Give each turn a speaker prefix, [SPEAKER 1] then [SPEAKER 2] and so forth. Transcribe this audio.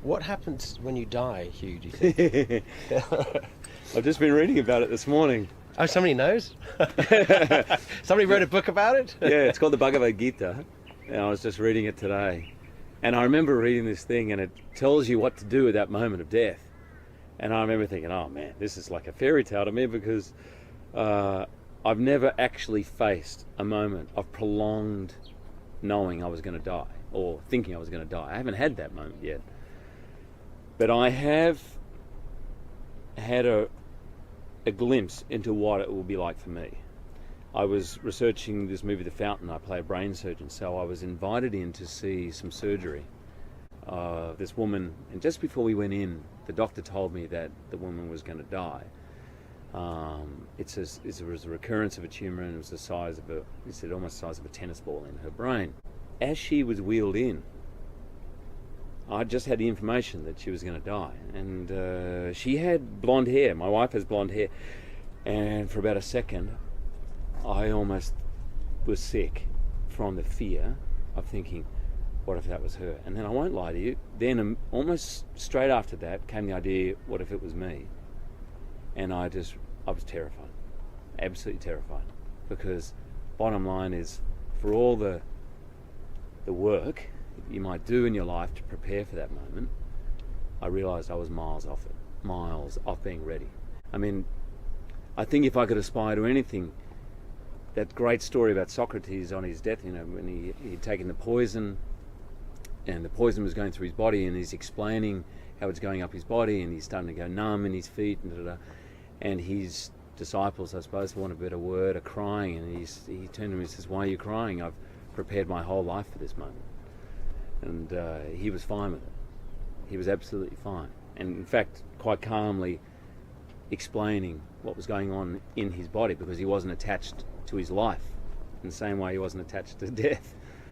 [SPEAKER 1] What happens when you die, Hugh, do you think?
[SPEAKER 2] I've just been reading about it this morning.
[SPEAKER 1] Oh, somebody knows? Somebody wrote a book about it?
[SPEAKER 2] Yeah, it's called the Bhagavad Gita, and I was just reading it today. And I remember reading this thing, and it tells you what to do at that moment of death. And I remember thinking, oh man, this is like a fairy tale to me, because I've never actually faced a moment of prolonged knowing I was going to die, or thinking I was going to die. I haven't had that moment yet. But I have had a glimpse into what it will be like for me. I was researching this movie, The Fountain. I play a brain surgeon, so I was invited in to see some surgery. This woman, and just before we went in, the doctor told me that the woman was going to die. It was a recurrence of a tumour, and it was the size of he said almost the size of a tennis ball in her brain. As she was wheeled in, I just had the information that she was going to die, and she had blonde hair. My wife has blonde hair, and for about a second, I almost was sick from the fear of thinking, what if that was her? And then I won't lie to you, then almost straight after that came the idea, what if it was me? And I was terrified, absolutely terrified, because bottom line is, for all the work you might do in your life to prepare for that moment, I realised I was miles off it, miles off being ready. I mean, I think if I could aspire to anything, that great story about Socrates on his death, when he'd taken the poison, and the poison was going through his body, and he's explaining how it's going up his body, and he's starting to go numb in his feet, and his disciples, I suppose, for want of a better word, are crying, and he turned to him and says, why are you crying? I've prepared my whole life for this moment. And he was fine with it. He was absolutely fine. And in fact, quite calmly explaining what was going on in his body, because he wasn't attached to his life in the same way he wasn't attached to death.